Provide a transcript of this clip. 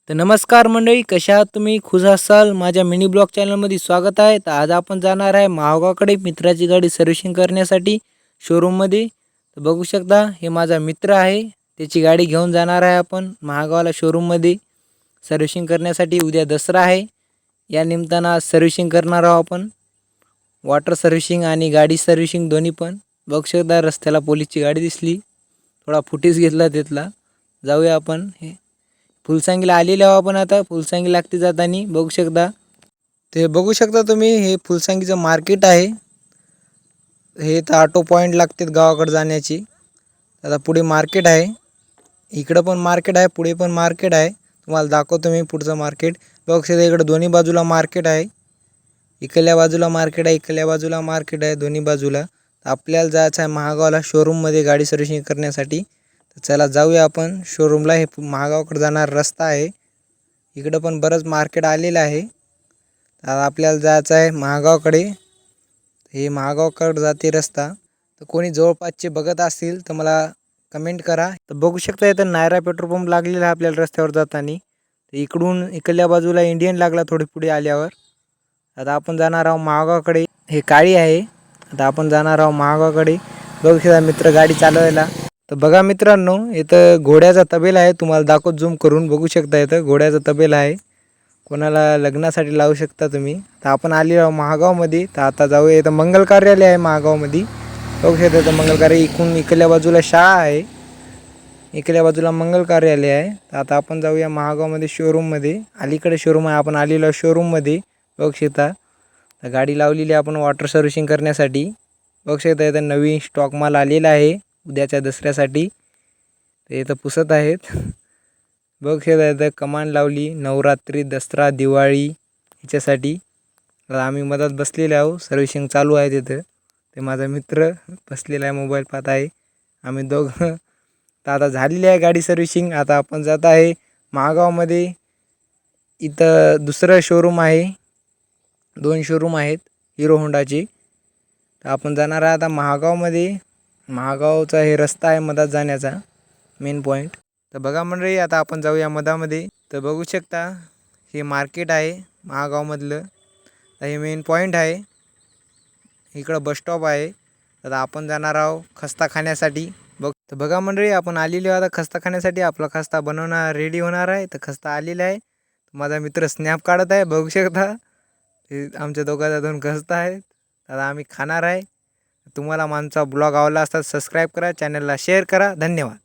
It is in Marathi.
तर नमस्कार मंडळी, कशा आहात तुम्ही? खुश असाल. माझ्या मिनी ब्लॉग चॅनलमध्ये स्वागत आहे. तर आज आपण जाणार आहे महागावकडे मित्राची गाडी सर्व्हिसिंग करण्यासाठी शोरूममध्ये. तर बघू शकता, हे माझा मित्र आहे. त्याची गाडी घेऊन जाणार आहे आपण महागावला शोरूममध्ये सर्व्हिसिंग करण्यासाठी. उद्या दसरा आहे, या निमित्तानं आज सर्व्हिसिंग करणार आहोत आपण. वॉटर सर्व्हिसिंग आणि गाडी सर्व्हिसिंग दोन्ही पण. बघू शकता, रस्त्याला पोलीसची गाडी दिसली, थोडा फुटेज घेतला तिथला. जाऊया आपण. हे फुलसांगीला आलेले आहो आपण. आता फुलसांगी लागते जाताना बघू शकता. ते बघू शकता तुम्ही, हे फुलसांगीचं मार्केट आहे. हे तर ऑटो पॉईंट लागतात गावाकडे जाण्याची. आता पुढे मार्केट आहे, इकडं पण मार्केट आहे, पुढे पण मार्केट आहे. तुम्हाला दाखवतो मी पुढचं मार्केट. बघू शकता, इकडं दोन्ही बाजूला मार्केट आहे. इकडल्या बाजूला मार्केट आहे, इकडल्या बाजूला मार्केट आहे, दोन्ही बाजूला. आपल्याला जायचं आहे महागावला शोरूममध्ये गाडी सर्व्हिसिंग करण्यासाठी. तर चला जाऊया आपण शोरूमला. हे महागावकडे जाणार रस्ता आहे. इकडं पण बरंच मार्केट आलेलं आहे. तर आपल्याला जायचं आहे महागावकडे. हे महागावकडे जाते रस्ता. तर कोणी जवळपासचे बघत असतील तर मला कमेंट करा. तर बघू शकता, इथं नायरा पेट्रोल पंप लागलेला आहे आपल्याला रस्त्यावर जाताना. तर इकडून इकडल्या बाजूला इंडियन लागला थोडी पुढे आल्यावर. आता आपण जाणार आहोत महागावकडे. हे काळी आहे. आता आपण जाणार आहोत महागावकडे. बघू शकता मित्र गाडी चालवायला. तर बघा मित्रांनो, इथं घोड्याचा तबेला आहे. तुम्हाला दाखवत झूम करून बघू शकता, इथं घोड्याचा तबेला आहे. कोणाला लग्नासाठी लावू शकता तुम्ही. तर आपण आले आहोत महागावमध्ये. तर आता जाऊया. इथं मंगल कार्यालय आहे महागावमध्ये. बघू शकता, इथं मंगल कार्य. इकडल्या बाजूला शाळा आहे, इकडल्या बाजूला मंगल कार्यालय आहे. तर आता आपण जाऊया महागावमध्ये शोरूममध्ये. अलीकडे शोरूम आहे, आपण आलेलो आहे शोरूममध्ये. बघू शकता, तर गाडी लावलेली आहे आपण वॉटर सर्व्हिसिंग करण्यासाठी. बघू शकता, इथं नवीन स्टॉक माल आलेला आहे उद्याच्या दसऱ्यासाठी. ते इथं पुसत आहेत. बघू शकता, इथं कमान लावली नवरात्री, दसरा, दिवाळी ह्याच्यासाठी. आम्ही मधात बसलेले आहोत, सर्व्हिसिंग चालू आहे तिथं. ते माझा मित्र बसलेला आहे, मोबाईल पाहत आहे. आम्ही दोघं. तर आता झालेली आहे गाडी सर्व्हिसिंग. आता आपण जात आहे महागावमध्ये. इथं दुसरं शोरूम आहे, 2 शोरूम आहेत हिरो होंडाचे. तर आपण जाणार आहे आता महागावमध्ये. महागावचा हे रस्ता आहे मधात जाण्याचा, मेन पॉईंट. तर बघा मंडळी, आता आपण जाऊया मधामध्ये. तर बघू शकता, हे मार्केट आहे महागावमधलं. तर हे मेन पॉईंट आहे. इकडं बसस्टॉप आहे. तर आपण जाणार आहोत खस्ता खाण्यासाठी. तर बघा मंडळी, आपण आलेलो आता खस्ता खाण्यासाठी. आपला खस्ता बनवणार रेडी होणार आहे. तर खस्ता आलेला आहे. माझा मित्र स्नॅप काढत आहे, बघू शकता. हे आमच्या दोघांचा 2 खस्ता आहेत. आता आम्ही खाणार आहे. तुम्हाला आमचा ब्लॉग आवडला असता सबस्क्राईब करा, चॅनलला शेअर करा. धन्यवाद.